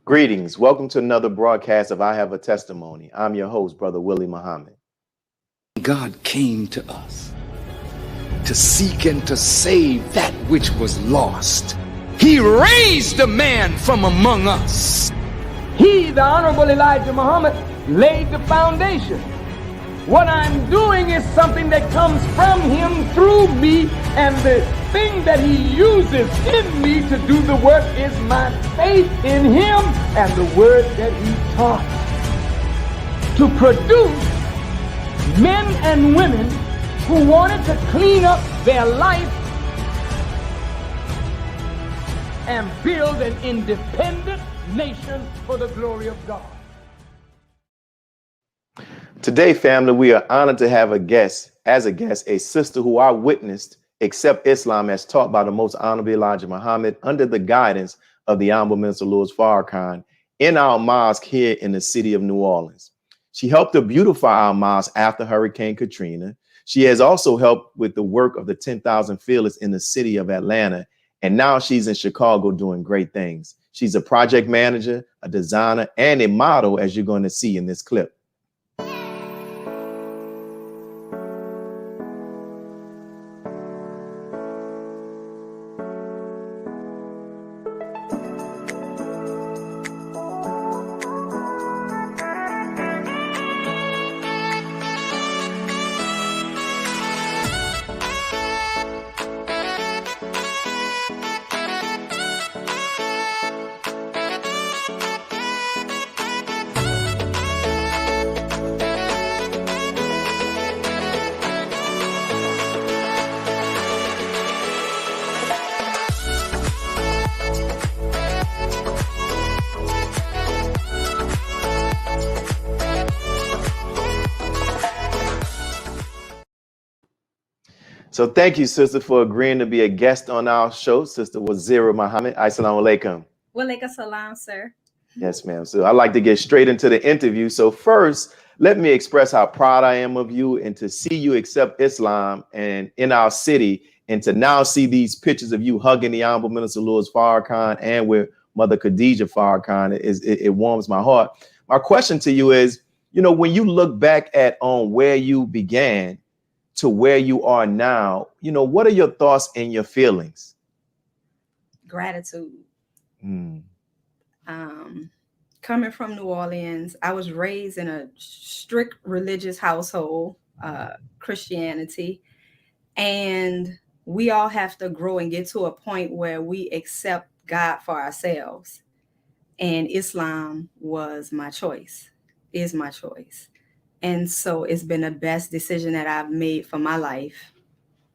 Greetings. Welcome to another broadcast of I Have a Testimony. I'm your host, Brother Willie Muhammad. God came to us to seek and to save that which was lost. He raised a man from among us. He, the Honorable Elijah Muhammad, laid the foundation. What I'm doing is something that comes from him through me, and the thing that he uses in me to do the work is my faith in him and the word that he taught. To produce men and women who wanted to clean up their life and build an independent nation for the glory of God. Today, family, we are honored to have a sister who I witnessed accept Islam as taught by the Most Honorable Elijah Muhammad under the guidance of the Honorable Minister Louis Farrakhan in our mosque here in the city of New Orleans. She helped to beautify our mosque after Hurricane Katrina. She has also helped with the work of the 10,000 Fearless in the city of Atlanta. And now she's in Chicago doing great things. She's a project manager, a designer, and a model, as you're going to see in this clip. So thank you, sister, for agreeing to be a guest on our show. Sister Wazira Muhammad. Assalamu alaikum. Walaikum salam, sir. Yes, ma'am. So I'd like to get straight into the interview. So first, let me express how proud I am of you and to see you accept Islam and in our city and to now see these pictures of you hugging the Honorable Minister Louis Farrakhan and with Mother Khadija Farrakhan. It warms my heart. My question to you is, when you look back at where you began to where you are now, what are your thoughts and your feelings? Gratitude. Coming from New Orleans, I was raised in a strict religious household, Christianity, and we all have to grow and get to a point where we accept God for ourselves. And Islam was my choice, is my choice. And so it's been the best decision that I've made for my life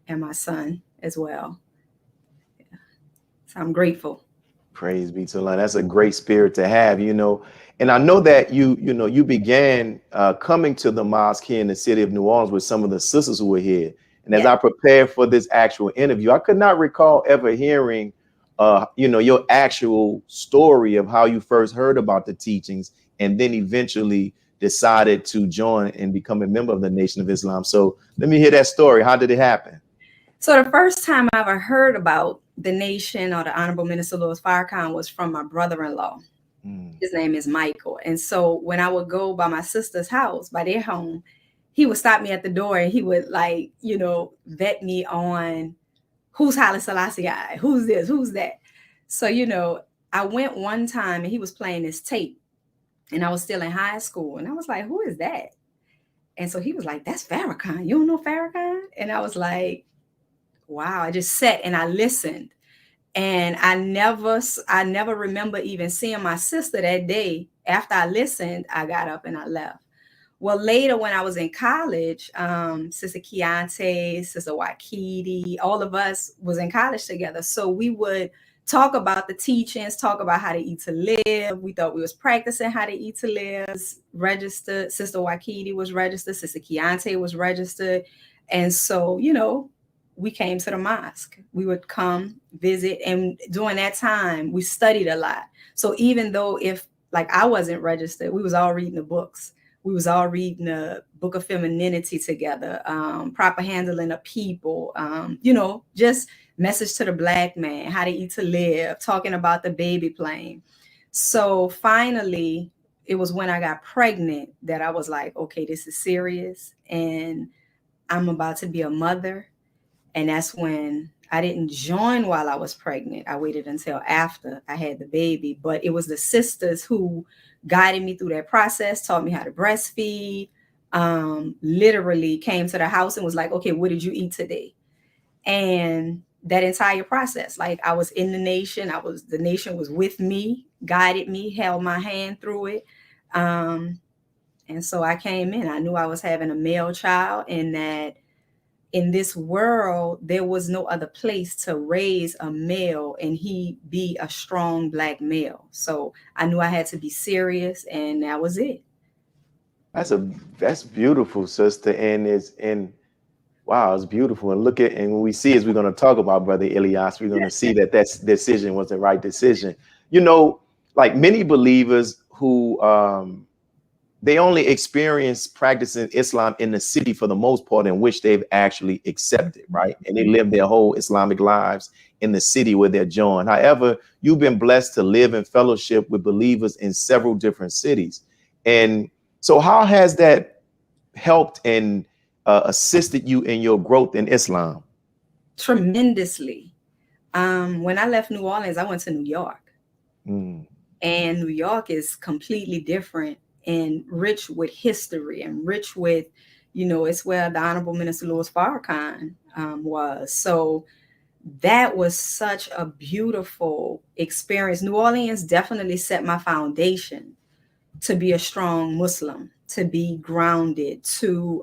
and my son as well. Yeah. So I'm grateful. Praise be to Allah. That's a great spirit to have, And I know that you began coming to the mosque here in the city of New Orleans with some of the sisters who were here. And as I prepared for this actual interview, I could not recall ever hearing, your actual story of how you first heard about the teachings and then eventually decided to join and become a member of the Nation of Islam. So let me hear that story. How did it happen? So the first time I ever heard about the nation or the Honorable Minister Louis Farrakhan was from my brother-in-law. His name is Michael. And so when I would go by my sister's house, by their home, he would stop me at the door and he would vet me on who's Haile Selassie, who's this, who's that. So, I went one time and he was playing this tape. And I was still in high school. And I was like, who is that? And so he was like, that's Farrakhan. You don't know Farrakhan? And I was like, wow. I just sat and I listened. And I never remember even seeing my sister that day. After I listened, I got up and I left. Well, later when I was in college, Sister Keontae, Sister Wakiti, all of us was in college together. So we would talk about the teachings, talk about how to eat to live. We thought we was practicing how to eat to live. Registered. Sister Wakiti was registered. Sister Keontae was registered. And so, we came to the mosque. We would come visit. And during that time, we studied a lot. So even though I wasn't registered, we was all reading the books. We was all reading the Book of Femininity together, Proper Handling of People, just Message to the Black Man, How to Eat to Live, talking about the baby plane. So finally, it was when I got pregnant that I was like, okay, this is serious and I'm about to be a mother. And that's when I didn't join while I was pregnant. I waited until after I had the baby. But it was the sisters who guided me through that process, taught me how to breastfeed, literally came to the house and was like, okay, what did you eat today? And that entire process, like I was in the nation, the nation was with me, guided me, held my hand through it. And so I came in, I knew I was having a male child, and that in this world, there was no other place to raise a male and he be a strong Black male. So I knew I had to be serious, and that was it. That's beautiful, sister. Wow, it's beautiful. And and when we see, as we're going to talk about Brother Ilyas, we're going to see that decision was the right decision. You know, like many believers who they only experience practicing Islam in the city for the most part, in which they've actually accepted, right? And they live their whole Islamic lives in the city where they're joined. However, you've been blessed to live in fellowship with believers in several different cities. And so how has that helped and assisted you in your growth in Islam? Tremendously. When I left New Orleans, I went to New York. And New York is completely different and rich with history and rich with, it's where the Honorable Minister Louis Farrakhan was. So that was such a beautiful experience. New Orleans definitely set my foundation to be a strong Muslim, to be grounded, to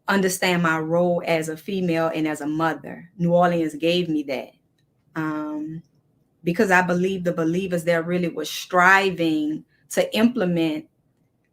understand my role as a female and as a mother. New Orleans gave me that. Because I believe the believers there really were striving to implement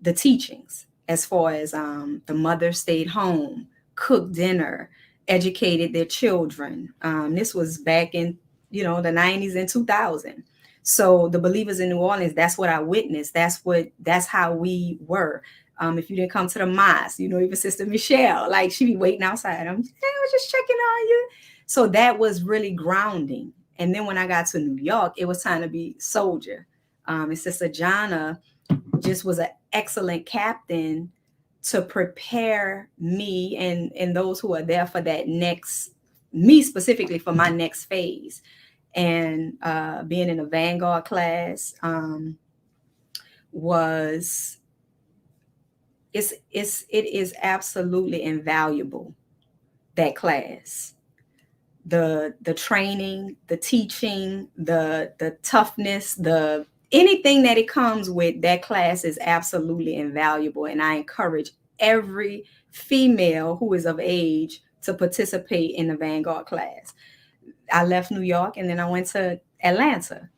the teachings, as far as the mother stayed home, cooked dinner, educated their children. This was back in, the 90s and 2000. So the believers in New Orleans, that's what I witnessed. That's how we were. If you didn't come to the mosque, even Sister Michelle, like she'd be waiting outside. I was just checking on you. So that was really grounding. And then when I got to New York, it was time to be soldier. And Sister Jana just was an excellent captain to prepare me and those who are there for that me specifically for my next phase. And being in a Vanguard class it is absolutely invaluable, that class. The training, the teaching, the toughness, anything that it comes with, that class is absolutely invaluable. And I encourage every female who is of age to participate in the Vanguard class. I left New York and then I went to Atlanta.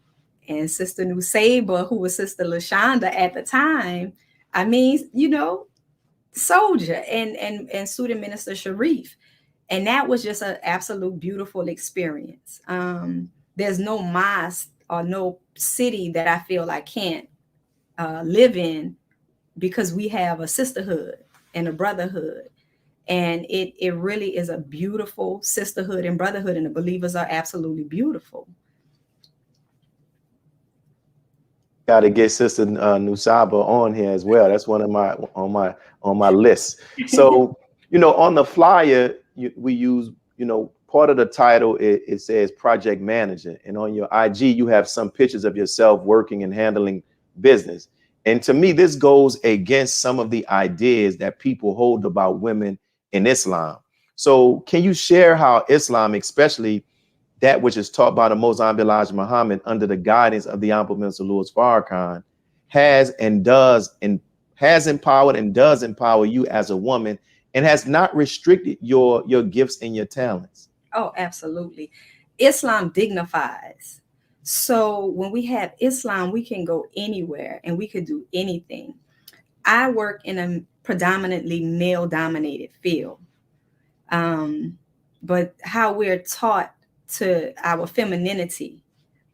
And Sister Nusaba, who was Sister LaShonda at the time, soldier, and Student Minister Sharif. And that was just an absolute beautiful experience. There's no mosque or no city that I feel I can't live in, because we have a sisterhood and a brotherhood. And it really is a beautiful sisterhood and brotherhood, and the believers are absolutely beautiful. Got to get Sister Nusaba on here as well. That's one of my list. So on the flyer we use, part of the title it says project manager, and on your IG you have some pictures of yourself working and handling business. And to me, this goes against some of the ideas that people hold about women in Islam. So can you share how Islam, especially that which is taught by the Most Honorable Elijah Muhammad under the guidance of the Honorable Minister Louis Farrakhan, has empowered and does empower you as a woman, and has not restricted your gifts and your talents? Oh, absolutely. Islam dignifies. So when we have Islam, we can go anywhere and we could do anything. I work in a predominantly male-dominated field. But how we're taught to our femininity,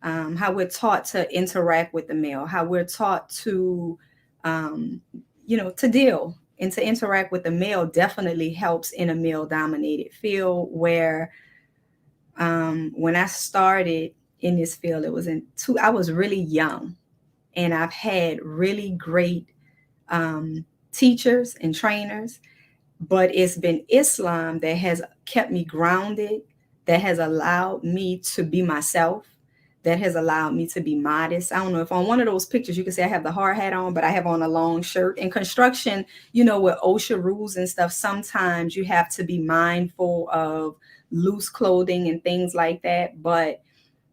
how we're taught to interact with the male, how we're taught to, to deal and to interact with the male definitely helps in a male-dominated field where when I started in this field. It was I was really young, and I've had really great teachers and trainers, but it's been Islam that has kept me grounded, that has allowed me to be myself, that has allowed me to be modest. I don't know if on one of those pictures you can say I have the hard hat on, but I have on a long shirt. In construction, you know, with OSHA rules and stuff, sometimes you have to be mindful of loose clothing and things like that. But,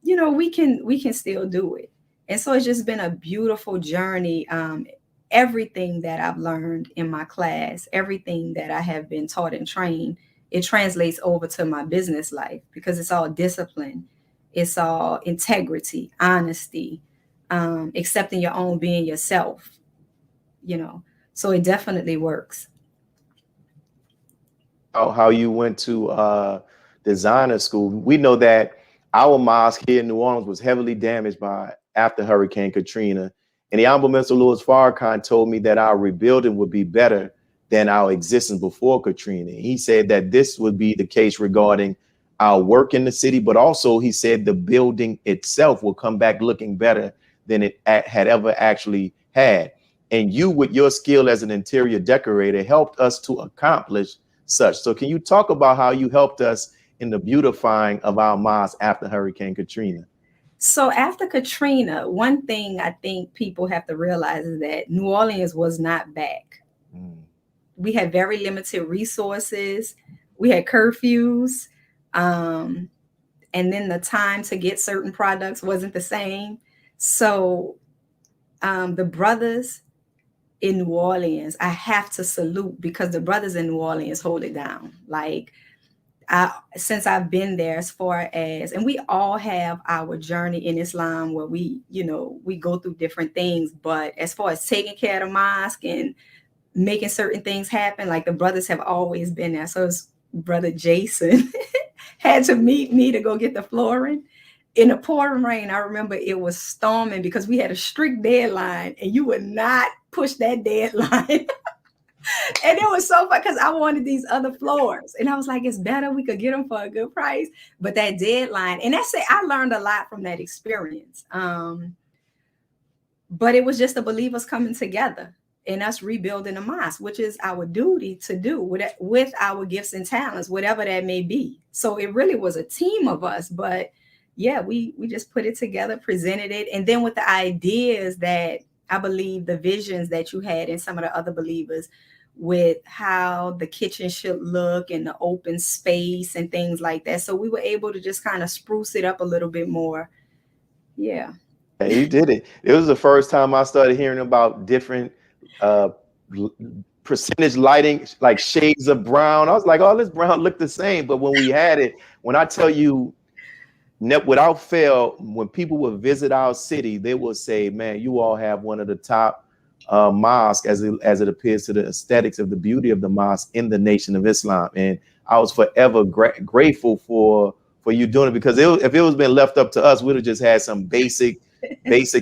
you know, we can still do it. And so it's just been a beautiful journey. Everything that I've learned in my class, everything that I have been taught and trained, it translates over to my business life, because it's all discipline. It's all integrity, honesty, accepting your own, being yourself, you know. So it definitely works. How you went to designer school. We know that our mosque here in New Orleans was heavily damaged after Hurricane Katrina. And the Honorable Minister Louis Farrakhan told me that our rebuilding would be better than our existence before Katrina. He said that this would be the case regarding our work in the city, but also he said the building itself will come back looking better than it had ever actually had. And you, with your skill as an interior decorator, helped us to accomplish such. So can you talk about how you helped us in the beautifying of our mosque after Hurricane Katrina? So after Katrina, one thing I think people have to realize is that New Orleans was not back. We had very limited resources. We had curfews. And then the time to get certain products wasn't the same. So the brothers in New Orleans, I have to salute, because the brothers in New Orleans hold it down. Like, since I've been there, as far as, and we all have our journey in Islam where we, you know, we go through different things, but as far as taking care of the mosque and making certain things happen, like the brothers have always been there. So it's Brother Jason had to meet me to go get the flooring in the pouring rain. I remember it was storming because we had a strict deadline and you would not push that deadline. And it was so fun because I wanted these other floors. And I was like, it's better we could get them for a good price. But that deadline, and that's it. I learned a lot from that experience. But it was just the believers coming together and us rebuilding the mosque, which is our duty to do with our gifts and talents, whatever that may be. So it really was a team of us. But yeah, we just put it together, presented it. And then with the ideas that I believe, the visions that you had and some of the other believers, with how the kitchen should look and the open space and things like that. So we were able to just kind of spruce it up a little bit more. Yeah. And you did it. It was the first time I started hearing about different percentage lighting, like shades of brown. I was like, oh, this brown looked the same. But when we had it, when I tell you, without fail, when people would visit our city, they would say, man, you all have one of the top mosque as it appears to the aesthetics of the beauty of the mosque in the Nation of Islam. And I was forever grateful for you doing it, because if it was been left up to us, we'd have just had some basic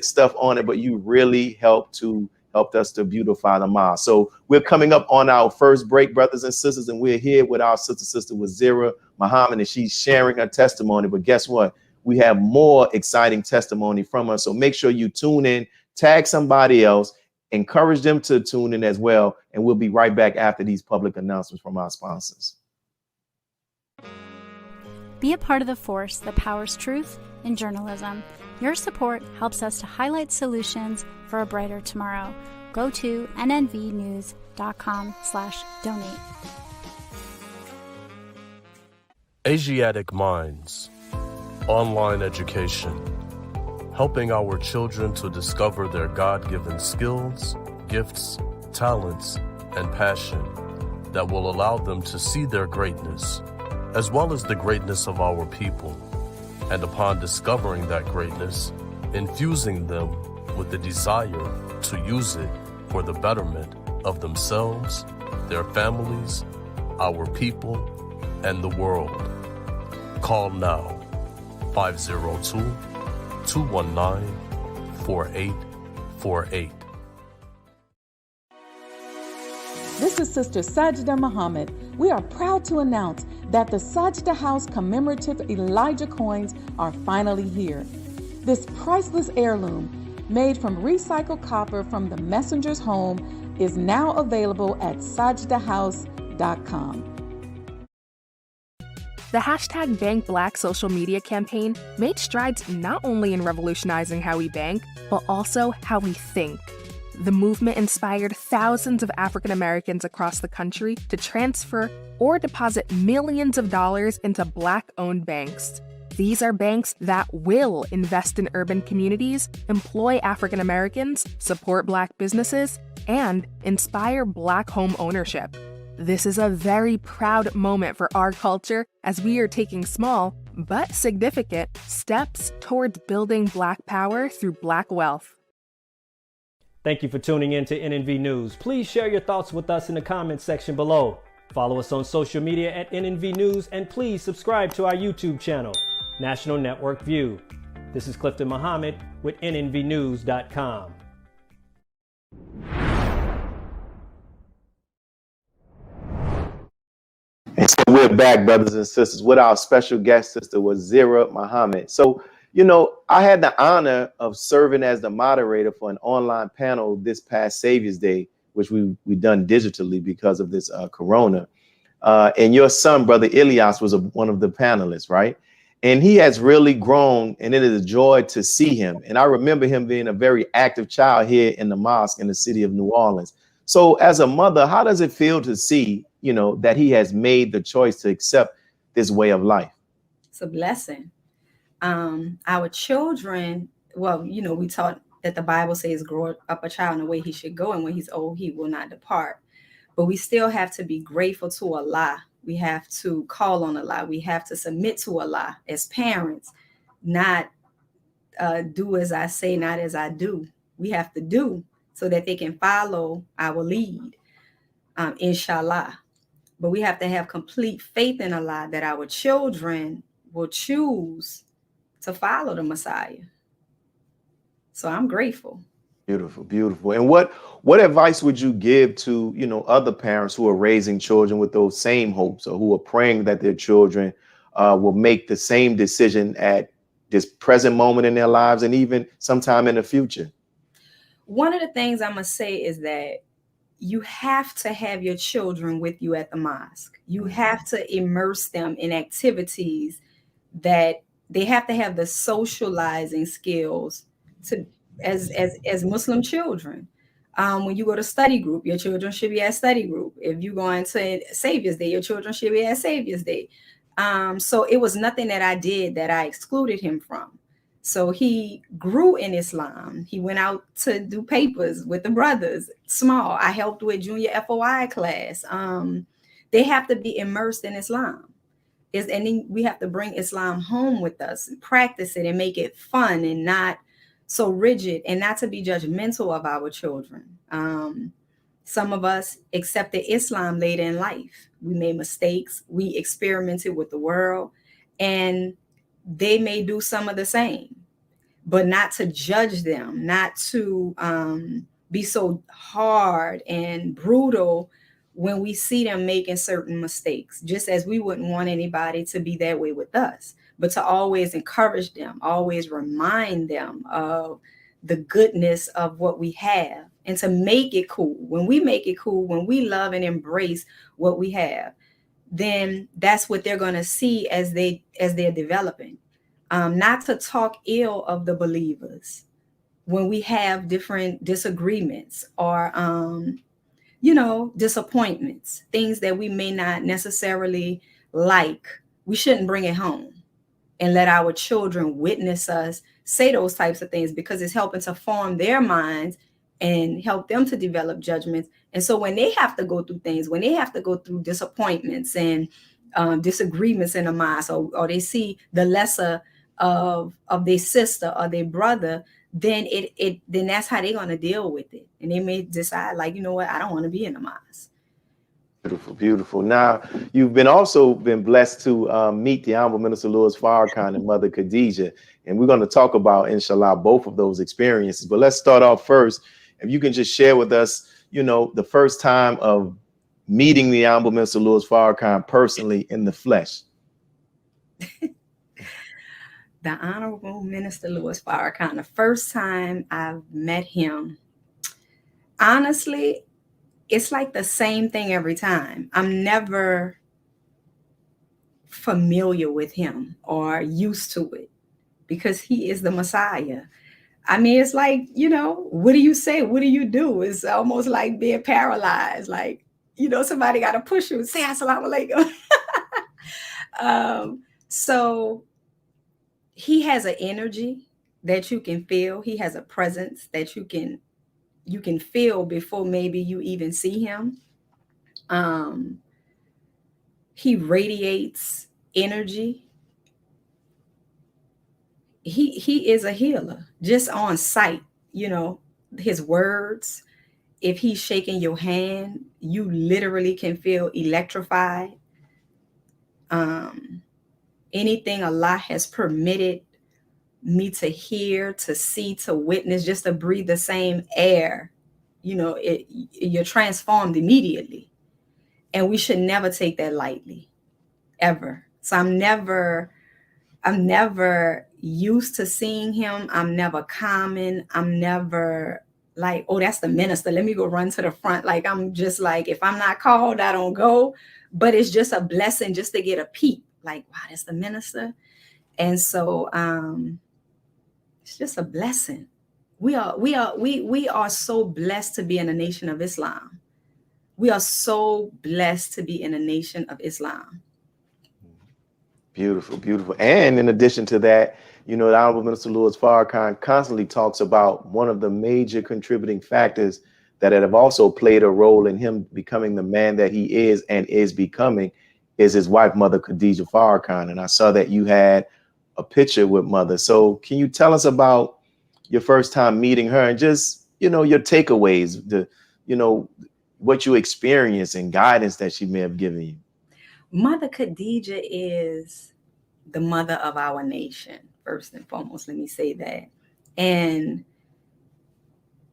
stuff on it. But you really helped us to beautify the mosque. So we're coming up on our first break, brothers and sisters, and we're here with our sister Wazira Muhammad, and she's sharing her testimony. But guess what? We have more exciting testimony from her. So make sure you tune in, tag somebody else, encourage them to tune in as well. And we'll be right back after these public announcements from our sponsors. Be a part of the force that powers truth in journalism. Your support helps us to highlight solutions for a brighter tomorrow. Go to nnvnews.com/donate. Asiatic Minds, online education, helping our children to discover their God-given skills, gifts, talents, and passion that will allow them to see their greatness, as well as the greatness of our people, and upon discovering that greatness, infusing them with the desire to use it for the betterment of themselves, their families, our people, and the world. Call now, 502-219-4848. This is Sister Sajda Muhammad. We are proud to announce that the Sajda House commemorative Elijah coins are finally here. This priceless heirloom, made from recycled copper from the messenger's home, is now available at sajdahouse.com. The hashtag Bank Black social media campaign made strides not only in revolutionizing how we bank, but also how we think. The movement inspired thousands of African Americans across the country to transfer or deposit millions of dollars into Black-owned banks. These are banks that will invest in urban communities, employ African Americans, support Black businesses, and inspire Black home ownership. This is a very proud moment for our culture as we are taking small but significant steps towards building Black power through Black wealth. Thank you for tuning in to NNV News. Please share your thoughts with us in the comments section below. Follow us on social media at NNV News, and please subscribe to our YouTube channel, National Network View. This is Clifton Muhammad with NNVnews.com. And so we're back, brothers and sisters, with our special guest, Sister Wazira Muhammad. So, I had the honor of serving as the moderator for an online panel this past Savior's Day, which we done digitally because of this corona. And your son, Brother Ilyas, was one of the panelists, right? And he has really grown, and it is a joy to see him. And I remember him being a very active child here in the mosque in the city of New Orleans. So as a mother, how does it feel to see, that he has made the choice to accept this way of life? It's a blessing. Our children, we taught that the Bible says, grow up a child in the way he should go, and when he's old, he will not depart. But we still have to be grateful to Allah. We have to call on Allah. We have to submit to Allah as parents, not do as I say, not as I do. We have to do so that they can follow our lead, inshallah. But we have to have complete faith in Allah that our children will choose to follow the Messiah. So I'm grateful. Beautiful, beautiful. And what advice would you give to, other parents who are raising children with those same hopes, or who are praying that their children will make the same decision at this present moment in their lives and even sometime in the future? One of the things I'm going to say is that you have to have your children with you at the mosque. You have to immerse them in activities that they have to have the socializing skills to as Muslim children. When you go to study group, your children should be at study group. If you go into Savior's Day, your children should be at Savior's Day. So it was nothing that I did that I excluded him from. So he grew in Islam. He went out to do papers with the brothers, small. I helped with junior FOI class. They have to be immersed in Islam. And then we have to bring Islam home with us, practice it and make it fun and not so rigid, and not to be judgmental of our children. Some of us accepted Islam later in life. We made mistakes. We experimented with the world, and they may do some of the same, but not to judge them, not to be so hard and brutal when we see them making certain mistakes, just as we wouldn't want anybody to be that way with us, but to always encourage them, always remind them of the goodness of what we have, and to make it cool. When we make it cool, when we love and embrace what we have, then that's what they're going to see as they're developing. Not to talk ill of the believers when we have different disagreements or disappointments, things that we may not necessarily like. We shouldn't bring it home and let our children witness us say those types of things, because it's helping to form their minds and help them to develop judgments. And so when they have to go through things, when they have to go through disappointments and disagreements in the mosque, or they see the lesser of their sister or their brother, then then that's how they're going to deal with it. And they may decide, like, you know what, I don't want to be in the mosque. Beautiful, beautiful. Now, you've also been blessed to meet the Honorable Minister Louis Farrakhan and Mother Khadijah. And we're going to talk about, inshallah, both of those experiences. But let's start off first. If you can just share with us, the first time of meeting the Honorable Minister Louis Farrakhan personally in the flesh? The Honorable Minister Louis Farrakhan, the first time I've met him, honestly, it's like the same thing every time. I'm never familiar with him or used to it because he is the Messiah. I mean, it's like, what do you say? What do you do? It's almost like being paralyzed. Like, somebody got to push you and say, Assalamu alaikum. So he has an energy that you can feel. He has a presence that you can feel before maybe you even see him. He radiates energy. He is a healer just on sight. His words, if he's shaking your hand, you literally can feel electrified. Anything Allah has permitted me to hear, to see, to witness, just to breathe the same air, you're transformed immediately. And we should never take that lightly, ever. So I'm never used to seeing him. I'm never common. I'm never like, oh, that's the minister. Let me go run to the front. Like, I'm just like, if I'm not called, I don't go. But it's just a blessing just to get a peek. Like, wow, that's the minister. And so it's just a blessing. We are so blessed to be in the nation of Islam. We are so blessed to be in the nation of Islam. Beautiful, beautiful. And in addition to that, the Honorable Minister Louis Farrakhan constantly talks about one of the major contributing factors that have also played a role in him becoming the man that he is and is becoming is his wife, Mother Khadija Farrakhan. And I saw that you had a picture with Mother. So can you tell us about your first time meeting her and just, your takeaways, what you experienced and guidance that she may have given you? Mother Khadija is the mother of our nation, first and foremost. Let me say that. And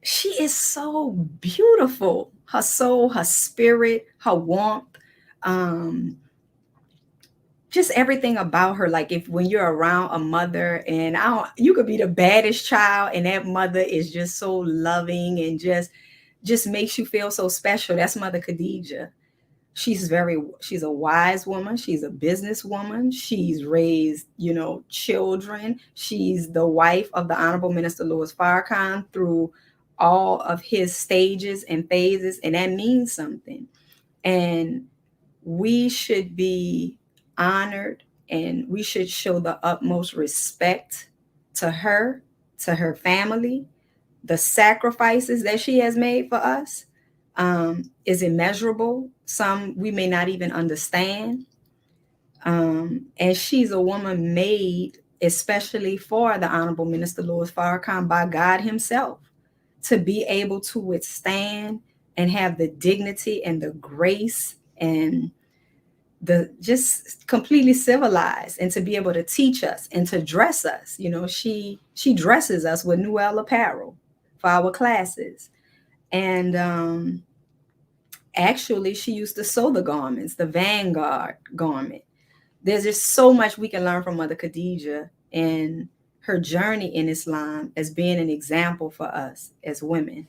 she is so beautiful. Her soul, her spirit, her warmth, just everything about her. Like when you're around a mother, and you could be the baddest child, and that mother is just so loving and just makes you feel so special. That's Mother Khadija. She's a wise woman. She's a businesswoman. She's raised, children. She's the wife of the Honorable Minister Louis Farrakhan through all of his stages and phases. And that means something. And we should be honored, and we should show the utmost respect to her family. The sacrifices that she has made for us is immeasurable. Some we may not even understand. And she's a woman made especially for the Honorable Minister Louis Farrakhan by God himself to be able to withstand and have the dignity and the grace and the just completely civilized, and to be able to teach us and to dress us. She dresses us with Noel apparel for our classes. And actually, she used to sew the garments, the Vanguard garment. There's just so much we can learn from Mother Khadija and her journey in Islam as being an example for us as women.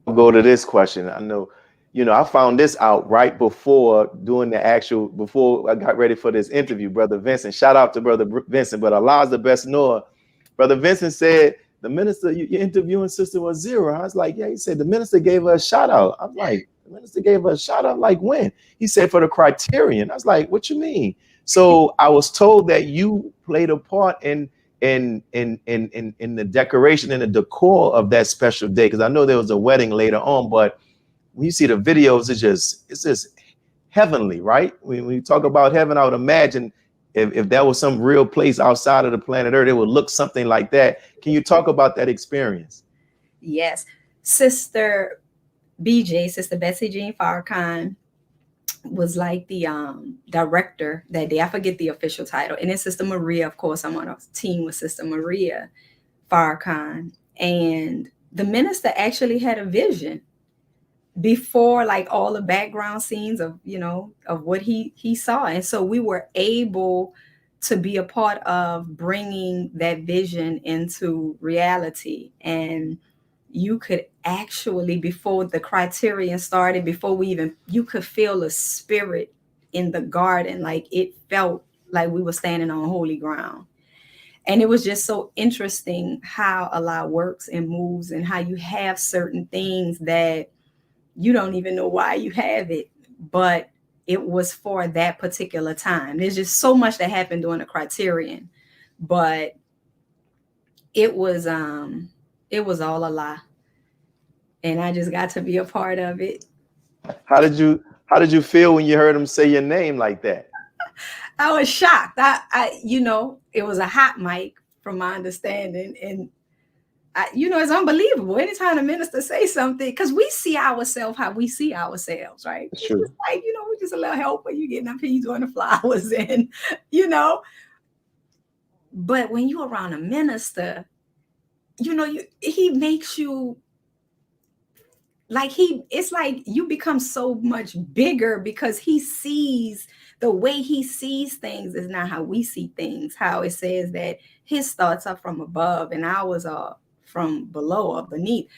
I'll go to this question. I know, I found this out right before before I got ready for this interview, Brother Vincent. Shout out to Brother Vincent, but Allah's the best knower. Brother Vincent said, the minister, you're interviewing Sister Wazira. I was like, yeah. He said, the minister gave her a shout out. I'm like, the minister gave her a shout out? Like when? He said, for the criterion. I was like, what you mean? So I was told that you played a part in the decoration and the decor of that special day. Because I know there was a wedding later on, but when you see the videos, it's just heavenly, right? When you talk about heaven, I would imagine if that was some real place outside of the planet Earth, it would look something like that. Can you talk about that experience? Yes. Sister BJ, Sister Betsy Jean Farrakhan, was like the director that day. I forget the official title. And then Sister Maria, of course, I'm on a team with Sister Maria Farrakhan. And the minister actually had a vision before like all the background scenes of, of what he saw. And so we were able to be a part of bringing that vision into reality. And you could actually, before the Criterion started, you could feel the spirit in the garden. Like it felt like we were standing on holy ground. And it was just so interesting how Allah works and moves, and how you have certain things that you don't even know why you have it, but it was for that particular time. There's just so much that happened during the Criterion, but it was all Allah, and I just got to be a part of it. How did you feel when you heard him say your name like that? I was shocked. It was a hot mic from my understanding, and it's unbelievable. Anytime the minister say something, because we see ourselves how we see ourselves, right? It's true. Just like, we're just a little helper. You getting up here, you doing the flowers, and But when you're around a minister, he makes you like it's like you become so much bigger, because he sees the way he sees things is not how we see things. How it says that his thoughts are from above and ours are from below or beneath.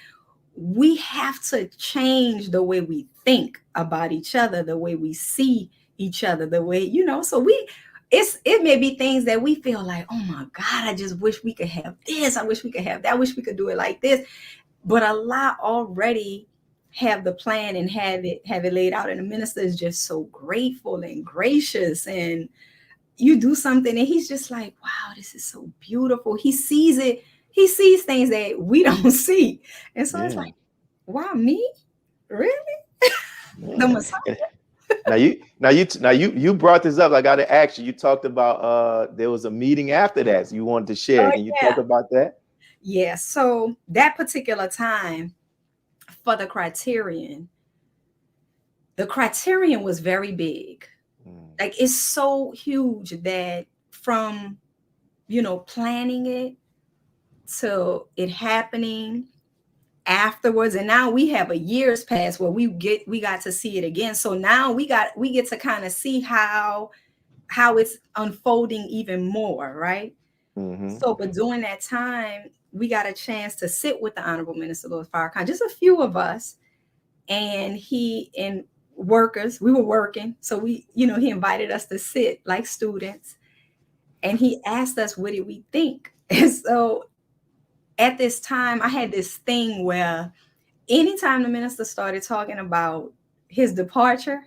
We have to change the way we think about each other, the way we see each other, the way, so it may be things that we feel like, oh my God, I just wish we could have this. I wish we could have that. I wish we could do it like this. But Allah already have the plan and have it laid out. And the minister is just so grateful and gracious, and you do something and he's just like, wow, this is so beautiful. He sees it. He sees things that we don't see. And so it's like, wow, me? Really? The Messiah? Now you brought this up. I got to ask you. You talked about there was a meeting after that you wanted to share. Can you talk about that? Yeah. So that particular time for the Criterion was very big. Like it's so huge that from planning it to it happening afterwards, and now we have a year's pass where we got to see it again. So now we get to kind of see how it's unfolding even more, right? Mm-hmm. So, but during that time, we got a chance to sit with the Honorable Minister Louis Farrakhan, just a few of us, and workers, we were working. So he invited us to sit like students, and he asked us, what did we think? And so at this time, I had this thing where anytime the minister started talking about his departure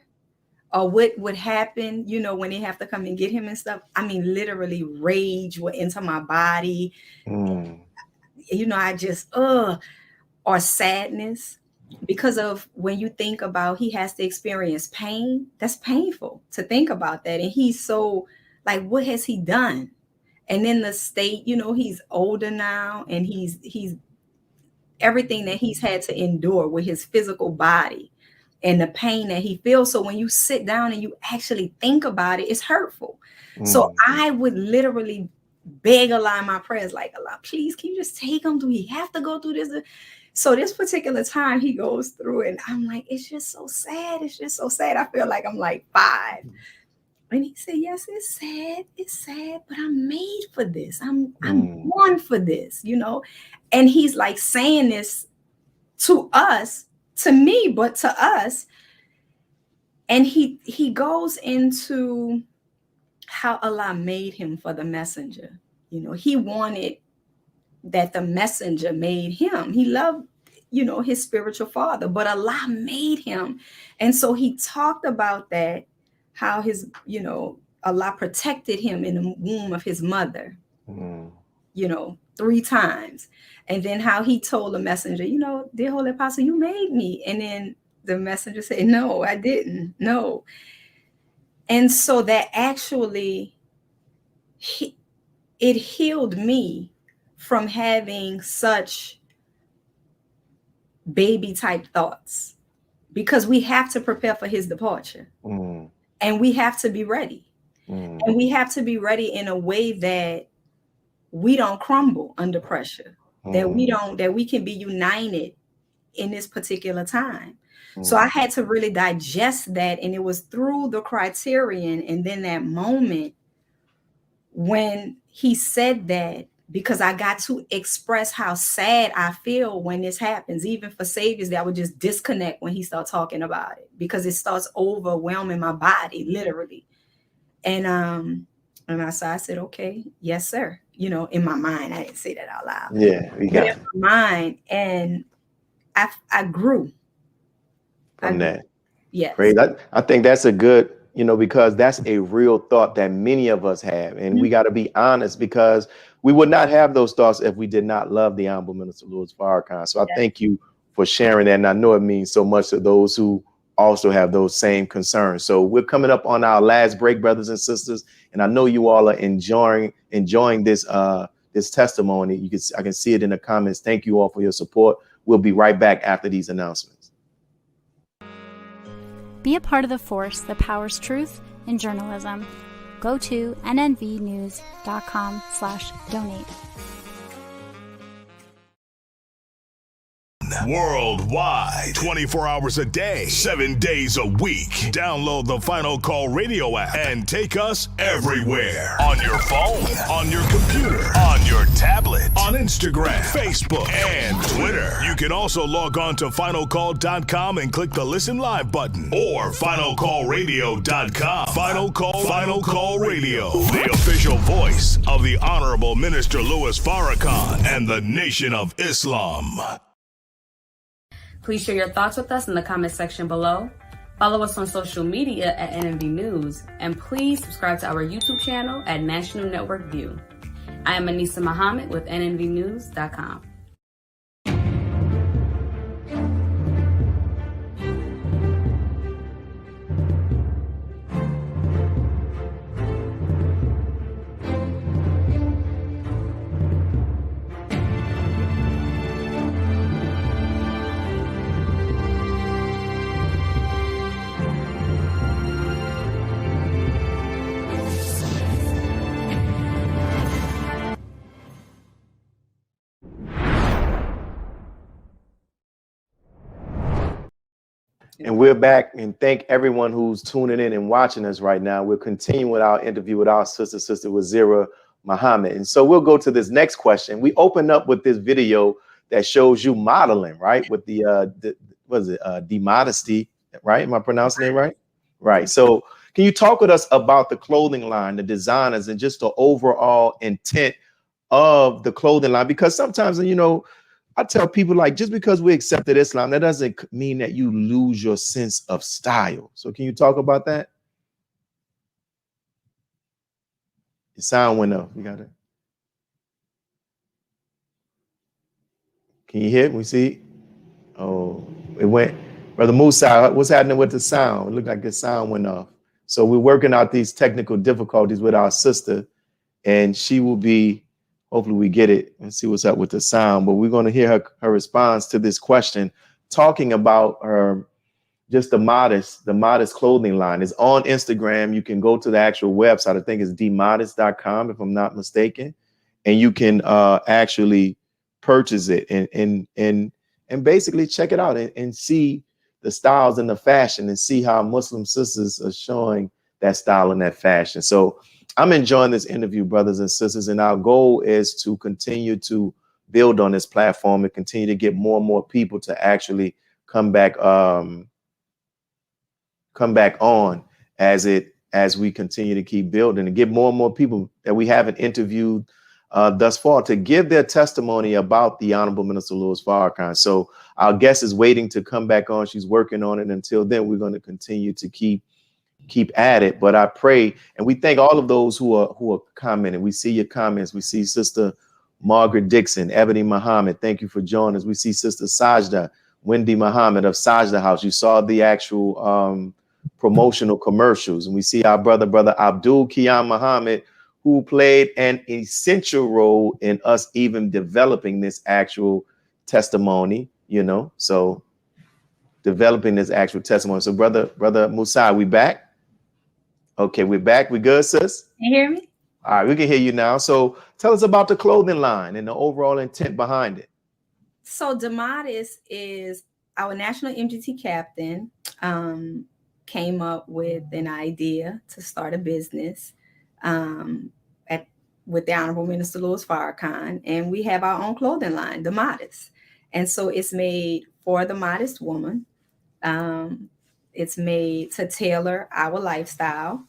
or what would happen, when they have to come and get him and stuff, I mean, literally rage went into my body. I just, or sadness, because of when you think about he has to experience pain, that's painful to think about that. And he's so like, what has he done? And then the state, he's older now, and he's everything that he's had to endure with his physical body and the pain that he feels. So when you sit down and you actually think about it, it's hurtful. So I would literally beg Allah in my prayers, like, Allah, please, can you just take him? Do he have to go through this? So this particular time he goes through it, and I'm like, it's just so sad. It's just so sad. I feel like I'm like 5. And he said, yes, it's sad, but I'm made for this. I'm born for this, And he's like saying this to us, to me, but to us. And he goes into how Allah made him for the messenger. He wanted that the messenger made him. He loved, his spiritual father, but Allah made him. And so he talked about that, how his, Allah protected him in the womb of his mother, 3 times. And then how he told the messenger, dear Holy Apostle, you made me. And then the messenger said, no, I didn't. No. And so that actually, it healed me from having such baby type thoughts, because we have to prepare for his departure. And we have to be ready. And we have to be ready in a way that we don't crumble under pressure, that we can be united in this particular time. So I had to really digest that. And it was through the criterion and then that moment when he said that, because I got to express how sad I feel when this happens, even for saviors that would just disconnect when he starts talking about it, because it starts overwhelming my body, literally. And I said, okay, yes, sir. You know, in my mind, I didn't say that out loud. Yeah, we got it. In my mind, and I grew from that. Yes. Great. I think that's a good, because that's a real thought that many of us have. And we got to be honest, because we would not have those thoughts if we did not love the Honorable Minister Louis Farrakhan. So I thank you for sharing that. And I know it means so much to those who also have those same concerns. So we're coming up on our last break, brothers and sisters. And I know you all are enjoying this this testimony. I can see it in the comments. Thank you all for your support. We'll be right back after these announcements. Be a part of the force that powers truth in journalism. Go to nnvnews.com/donate. Worldwide, 24 hours a day, 7 days a week. Download the Final Call Radio app and take us everywhere. On your phone, on your computer, on your tablet, on Instagram, Facebook, and Twitter. You can also log on to finalcall.com and click the Listen Live button, or finalcallradio.com. Final Call Radio, the official voice of the Honorable Minister Louis Farrakhan and the Nation of Islam. Please share your thoughts with us in the comment section below. Follow us on social media at NNV News, and please subscribe to our YouTube channel at National Network View. I am Anissa Muhammad with nnvnews.com. And we're back, and thank everyone who's tuning in and watching us right now. We're continuing with our interview with our sister Wazira Muhammad. And so we'll go to this next question. We opened up with this video that shows you modeling, right? With Demodesty, right? Am I pronouncing it right? Right. So can you talk with us about the clothing line, the designers, and just the overall intent of the clothing line? Because sometimes, I tell people, like, just because we accepted Islam, that doesn't mean that you lose your sense of style. So can you talk about that? The sound went up. You got it. Can you hear it? We see? Oh, it went. Brother Musa, what's happening with the sound? It looked like the sound went off. So we're working out these technical difficulties with our sister, and she will be, hopefully we get it and see what's up with the sound. But we're going to hear her response to this question, talking about just the modest clothing line. It's on Instagram. You can go to the actual website. I think it's demodest.com, if I'm not mistaken. And you can actually purchase it and basically check it out and see the styles and the fashion, and see how Muslim sisters are showing that style and that fashion. So I'm enjoying this interview, brothers and sisters, and our goal is to continue to build on this platform and continue to get more and more people to actually come back on as we continue to keep building, and get more and more people that we haven't interviewed thus far to give their testimony about the Honorable Minister Louis Farrakhan. So our guest is waiting to come back on. She's working on it. Until then, we're going to continue to keep at it. But I pray, and we thank all of those who are commenting. We see your comments. We see Sister Margaret Dixon, Ebony Muhammad. Thank you for joining us. We see Sister Sajda, Wendy Muhammad of Sajda House. You saw the actual promotional commercials. And we see our brother Abdul Qiyam Muhammad, who played an essential role in us even developing this actual testimony, so developing this actual testimony. So brother Musa, we back? Okay, we're back. We good, sis? Can you hear me? All right, we can hear you now. So tell us about the clothing line and the overall intent behind it. So Demodest is our national MGT captain came up with an idea to start a business with the Honorable Minister Louis Farrakhan, and we have our own clothing line, The Modest. And so it's made for the modest woman. It's made to tailor our lifestyle.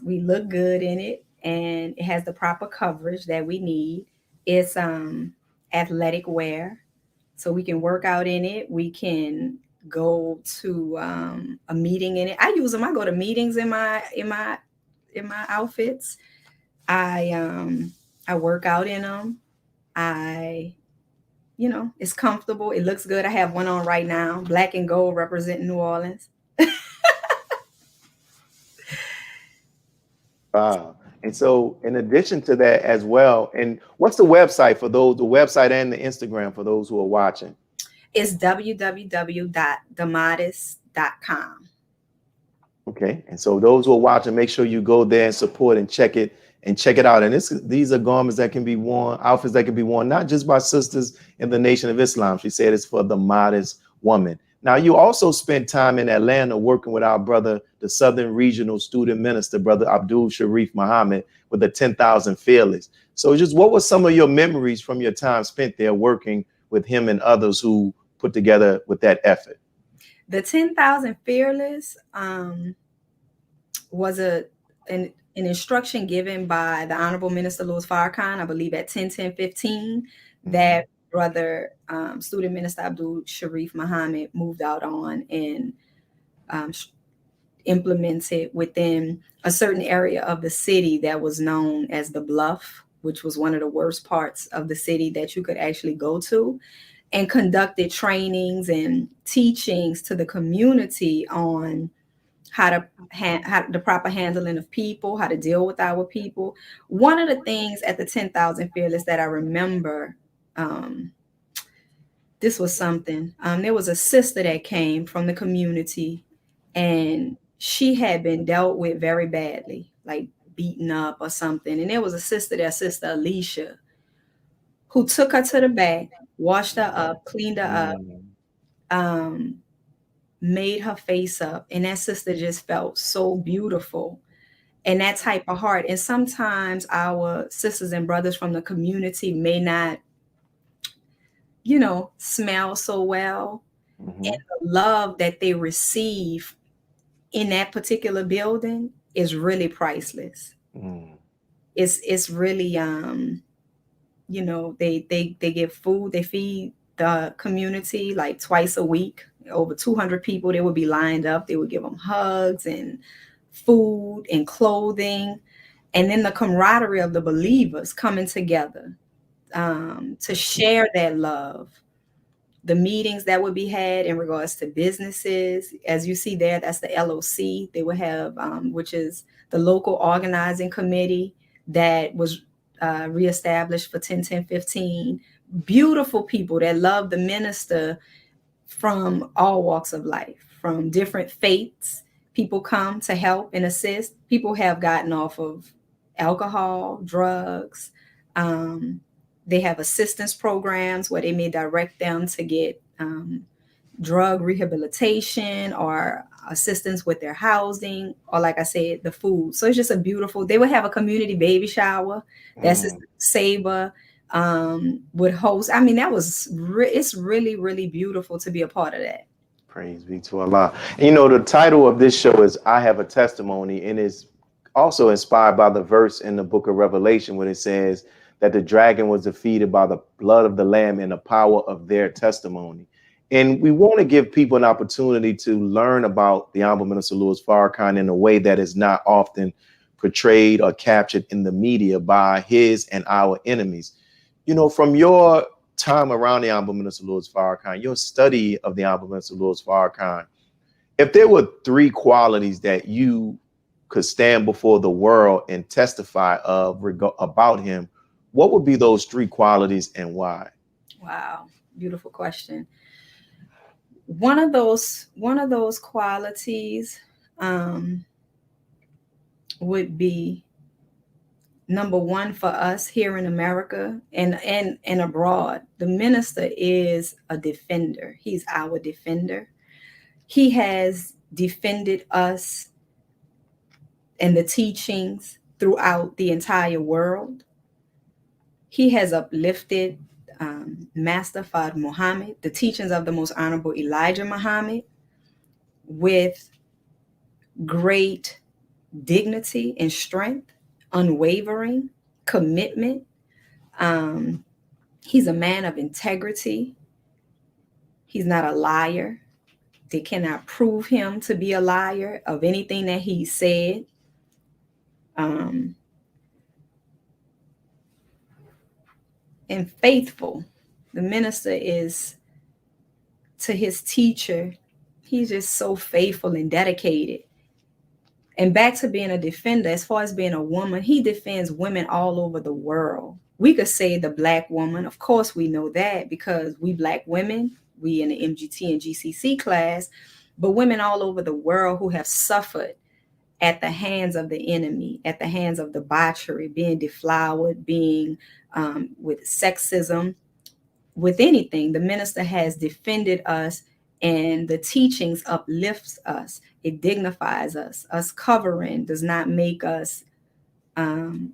We look good in it, and it has the proper coverage that we need. It's athletic wear, so we can work out in it. We can go to a meeting in it. I use them. I go to meetings in my outfits. I work out in them. It's comfortable. It looks good. I have one on right now, black and gold, representing New Orleans. Wow. And so in addition to that as well, and what's the website for those, the website and the Instagram for those who are watching? It's www.themodest.com. Okay. And so those who are watching, make sure you go there and support and check it out. And these are garments that can be worn, outfits that can be worn, not just by sisters in the Nation of Islam. She said it's for the modest woman. Now, you also spent time in Atlanta working with our brother, the Southern Regional Student Minister, Brother Abdul Sharif Muhammad, with the 10,000 Fearless. So just what were some of your memories from your time spent there working with him and others who put together with that effort? The 10,000 Fearless was an instruction given by the Honorable Minister Louis Farrakhan, I believe at 10/10/15, that brother Student Minister Abdul Sharif Muhammad moved out on and implemented within a certain area of the city that was known as the Bluff, which was one of the worst parts of the city that you could actually go to, and conducted trainings and teachings to the community on how the proper handling of people, how to deal with our people. One of the things at the 10,000 Fearless that I remember, this was something. There was a sister that came from the community, and she had been dealt with very badly, like beaten up or something. And there was a sister there, Sister Alicia, who took her to the back, washed her up, cleaned her up, made her face up. And that sister just felt so beautiful. And that type of heart. And sometimes our sisters and brothers from the community may not, smell so well. And the love that they receive in that particular building is really priceless. It's really, they give food, they feed the community like twice a week. Over 200 people, they would be lined up. They would give them hugs and food and clothing. And then the camaraderie of the believers coming together to share that love. The meetings that would be had in regards to businesses, as you see there, that's the LOC. They would have, which is the local organizing committee that was reestablished for 10/10/15. Beautiful people that love the minister from all walks of life, from different faiths. People come to help and assist. People have gotten off of alcohol, drugs. They have assistance programs where they may direct them to get drug rehabilitation or assistance with their housing, or like I said, the food. So it's just they would have a community baby shower. That's Saber would host. I mean, it's really, really beautiful to be a part of that. Praise be to Allah. And, the title of this show is I Have a Testimony, and it's also inspired by the verse in the book of Revelation where it says that the dragon was defeated by the blood of the Lamb and the power of their testimony. And we want to give people an opportunity to learn about the Honorable Minister Louis Farrakhan in a way that is not often portrayed or captured in the media by his and our enemies. From your time around the Honorable Minister Louis Farrakhan, your study of the Honorable Minister Louis Farrakhan, if there were 3 qualities that you could stand before the world and testify about him, what would be those 3 qualities and why? Wow, beautiful question. One of those qualities would be number one for us here in America and abroad. The minister is a defender. He's our defender. He has defended us and the teachings throughout the entire world. He has uplifted Master Fard Muhammad, the teachings of the Most Honorable Elijah Muhammad, with great dignity and strength, unwavering commitment. He's a man of integrity. He's not a liar. They cannot prove him to be a liar of anything that he said. And faithful. The minister is to his teacher. He's just so faithful and dedicated. And back to being a defender, as far as being a woman, he defends women all over the world. We could say the Black woman. Of course, we know that because we Black women, we in the MGT and GCC class, but women all over the world who have suffered at the hands of the enemy, at the hands of debauchery, being deflowered, being with sexism, with anything. The minister has defended us, and the teachings uplifts us. It dignifies us. Us covering does not make us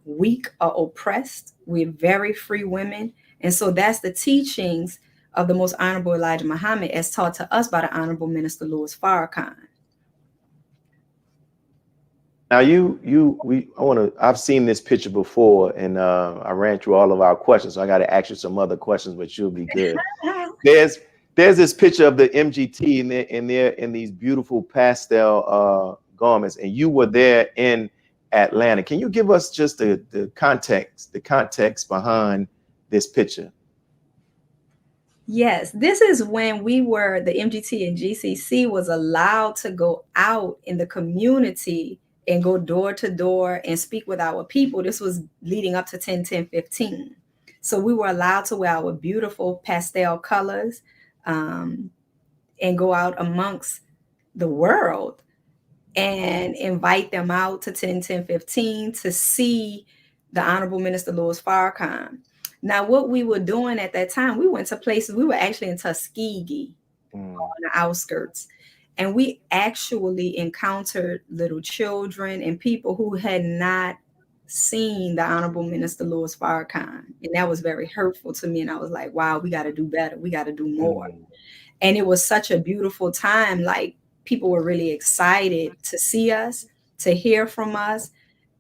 weak or oppressed. We're very free women. And so that's the teachings of the Most Honorable Elijah Muhammad as taught to us by the Honorable Minister Louis Farrakhan. Now I've seen this picture before, and I ran through all of our questions, so I got to ask you some other questions, but you'll be good. There's this picture of the MGT, and they're in these beautiful pastel garments, and you were there in Atlanta. Can you give us just the context behind this picture? Yes, this is when the MGT and GCC was allowed to go out in the community and go door to door and speak with our people. This was leading up to 10/10/15. So we were allowed to wear our beautiful pastel colors and go out amongst the world and invite them out to 10/10/15 to see the Honorable Minister Louis Farrakhan. Now, what we were doing at that time, we went to places, we were actually in Tuskegee on the outskirts. And we actually encountered little children and people who had not seen the Honorable Minister Louis Farrakhan. And that was very hurtful to me. And I was like, wow, we got to do better. We got to do more. And it was such a beautiful time. Like, people were really excited to see us, to hear from us,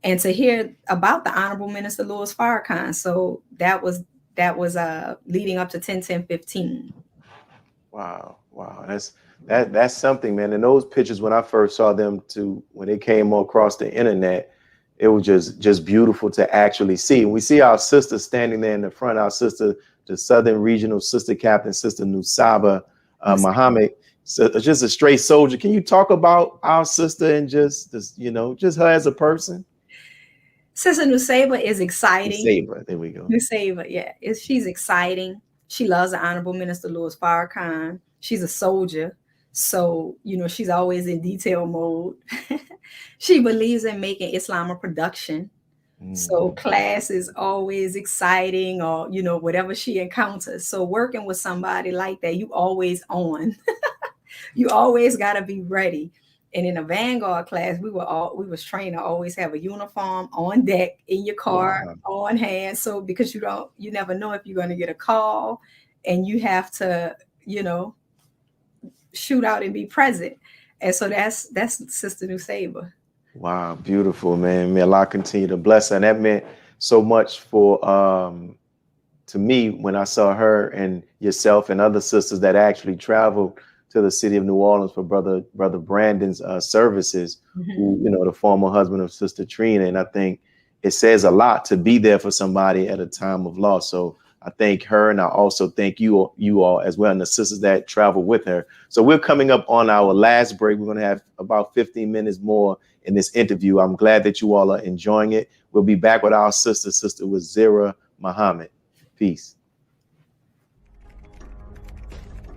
and to hear about the Honorable Minister Louis Farrakhan. So that was leading up to 10/10/15. Wow. That's something, man. And those pictures, when I first saw them when they came across the internet, it was just beautiful to actually see. And we see our sister standing there in the front, our sister, the Southern Regional Sister Captain, Sister Nusaba Muhammad, so just a straight soldier. Can you talk about our sister and just her as a person? Sister Nusaba is exciting. Nusaba, there we go. Nusaba, yeah. She's exciting. She loves the Honorable Minister Louis Farrakhan. She's a soldier. So, she's always in detail mode. She believes in making Islam a production. So class is always exciting, or, whatever she encounters. So working with somebody like that, you always on. You always got to be ready. And in a Vanguard class, we was trained to always have a uniform on deck in your car, on hand. So because you never know if you're going to get a call, and you have to, shoot out and be present. And so that's Sister Nusaba. Wow, beautiful, man. May Allah continue to bless her. And that meant so much to me when I saw her and yourself and other sisters that actually traveled to the city of New Orleans for brother Brandon's services, who, the former husband of Sister Trina. And I think it says a lot to be there for somebody at a time of loss. So I thank her, and I also thank you all as well, and the sisters that travel with her. So we're coming up on our last break. We're going to have about 15 minutes more in this interview. I'm glad that you all are enjoying it. We'll be back with our Sister Wazira Muhammad. Peace.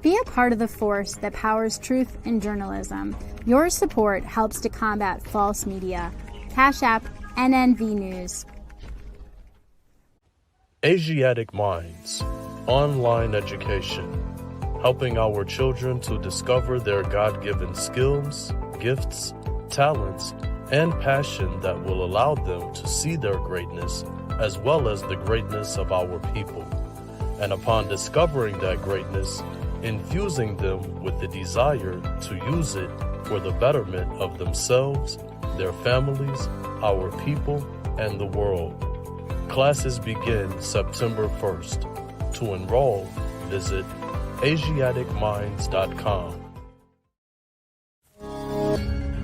Be a part of the force that powers truth in journalism. Your support helps to combat false media. Cash App NNV News. Asiatic Minds, online education, helping our children to discover their God-given skills, gifts, talents, and passion that will allow them to see their greatness as well as the greatness of our people. And upon discovering that greatness, infusing them with the desire to use it for the betterment of themselves, their families, our people, and the world. Classes begin September 1st. To enroll, visit AsiaticMinds.com.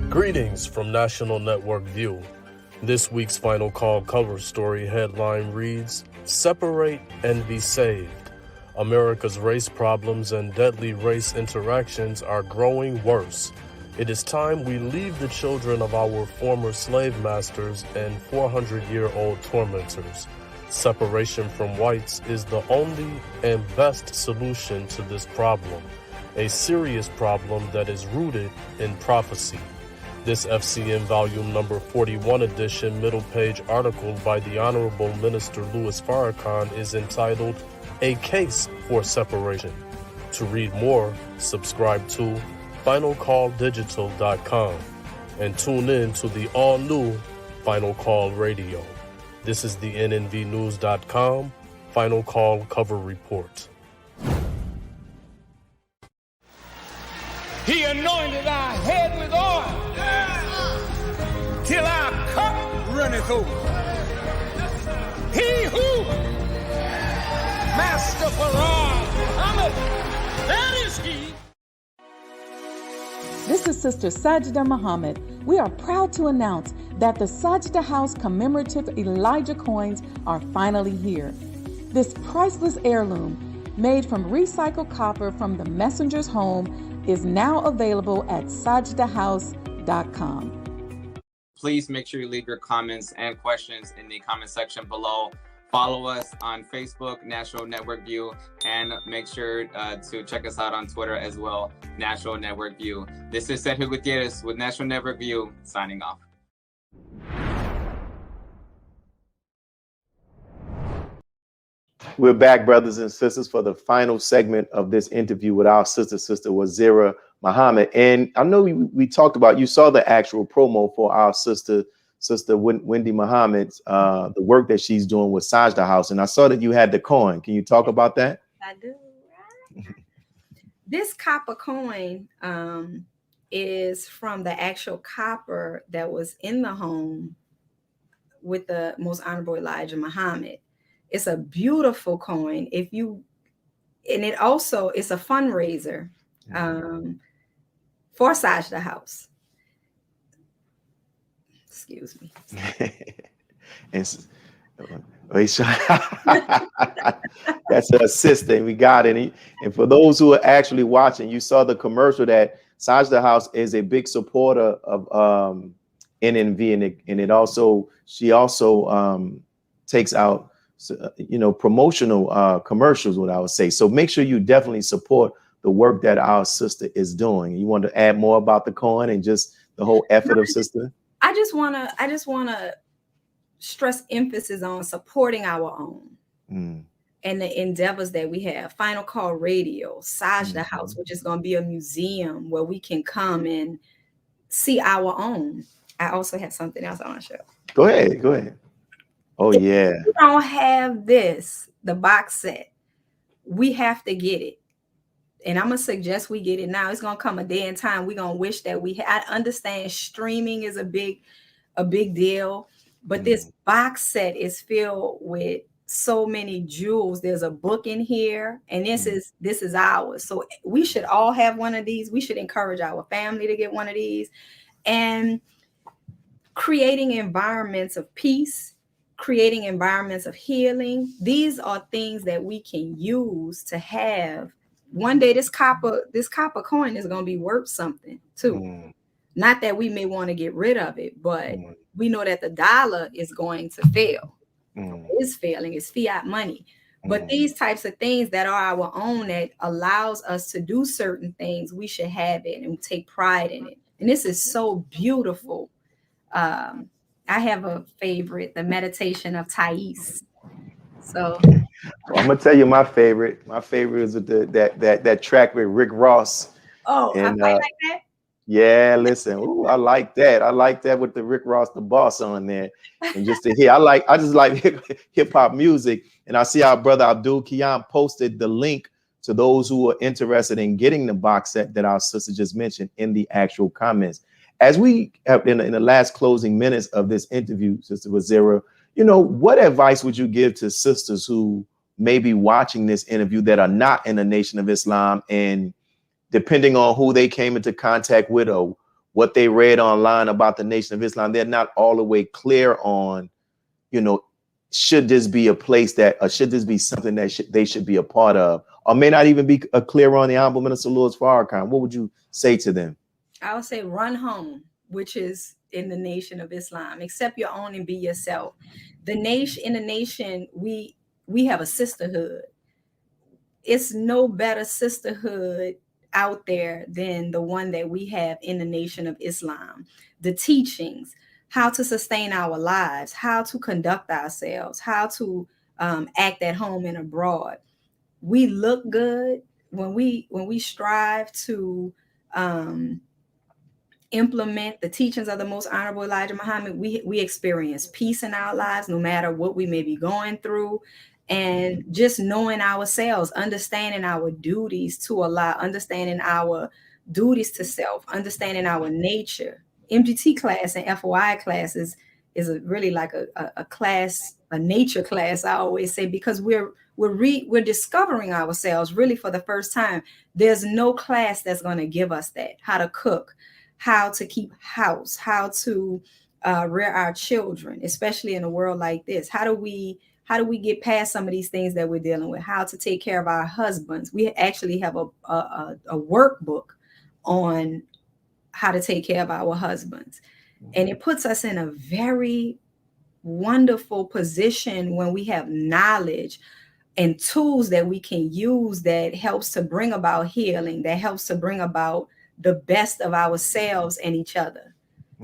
Greetings from National Network View. This week's Final Call cover story headline reads, "Separate and Be Saved. America's race problems and deadly race interactions are growing worse. It is time we leave the children of our former slave masters and 400-year-old tormentors. Separation from whites is the only and best solution to this problem, a serious problem that is rooted in prophecy." This FCN Volume Number 41 edition middle page article by the Honorable Minister Louis Farrakhan is entitled, "A Case for Separation." To read more, subscribe to FinalCallDigital.com and tune in to the all-new Final Call Radio. This is the NNVnews.com Final Call Cover Report. He anointed our head with oil till our cup runneth over. He who, Master Farrakhan Muhammad, that is he. This is Sister Sajda Muhammad. We are proud to announce that the Sajda House commemorative Elijah coins are finally here. This priceless heirloom, made from recycled copper from the messenger's home, is now available at sajdahouse.com. Please make sure you leave your comments and questions in the comment section below. Follow us on Facebook, National Network View, and make sure to check us out on Twitter as well, National Network View. This is Sergio Gutierrez with National Network View, signing off. We're back, brothers and sisters, for the final segment of this interview with our sister Wazira Muhammad. And I know we talked about, you saw the actual promo for our sister Wendy Muhammad's, the work that she's doing with Sajda House. And I saw that you had the coin. Can you talk about that? I do. This copper coin is from the actual copper that was in the home with the Most Honorable Elijah Muhammad. It's a beautiful coin. And it also is a fundraiser for Sajda House. Excuse me. That's her sister. We got it. And for those who are actually watching, you saw the commercial that Sajda House is a big supporter of NNV, and she also takes out promotional commercials, what I would say. So make sure you definitely support the work that our sister is doing. You want to add more about the coin and just the whole effort of sister? I just wanna stress emphasis on supporting our own and the endeavors that we have. Final Call Radio, Sajda House, which is going to be a museum where we can come and see our own. I also have something else I want to show. Go ahead. Oh, yeah. If we don't have this, the box set, we have to get it. And I'm going to suggest we get it now. It's going to come a day and time we're going to wish that I understand streaming is a big deal, but this box set is filled with so many jewels. There's a book in here, and this is ours. So we should all have one of these. We should encourage our family to get one of these. And creating environments of peace, creating environments of healing. These are things that we can use to have. One day this copper coin is going to be worth something too. Not that we may want to get rid of it, but we know that the dollar is going to fail. It's failing. It's fiat money. But these types of things that are our own, that allows us to do certain things, we should have it and take pride in it. And this is so beautiful. I have a favorite, the Meditation of Thais. So I'm gonna tell you my favorite. My favorite is that track with Rick Ross. I And fight like that. yeah, listen, ooh, I like that. I like that with the Rick Ross, the boss on there. And just to hear, I just like hip hop music. And I see our brother Abdul Kiyan posted the link to those who are interested in getting the box set that our sister just mentioned in the actual comments. As we have in the last closing minutes of this interview, Sister Wazira, what advice would you give to sisters who may be watching this interview that are not in the Nation of Islam, and depending on who they came into contact with or what they read online about the Nation of Islam, they're not all the way clear on, should this be a place or should this be something that they should be a part of, or may not even be clear on the Honorable Minister Louis Farrakhan? What would you say to them? I would say run home, which is in the Nation of Islam. Accept your own and be yourself. In the nation, we have a sisterhood. It's no better sisterhood out there than the one that we have in the Nation of Islam. The teachings, how to sustain our lives, how to conduct ourselves, how to act at home and abroad. We look good when we strive to implement the teachings of the Most Honorable Elijah Muhammad. We experience peace in our lives, no matter what we may be going through. And just knowing ourselves, understanding our duties to Allah, understanding our duties to self, understanding our nature. MGT class and FOI classes is really like a class, a nature class, I always say, because we're discovering ourselves really for the first time. There's no class that's going to give us that. How to cook, how to keep house, how to rear our children, especially in a world like this. How do we get past some of these things that we're dealing with? How to take care of our husbands. We actually have a workbook on how to take care of our husbands. And it puts us in a very wonderful position when we have knowledge and tools that we can use that helps to bring about healing, that helps to bring about the best of ourselves and each other.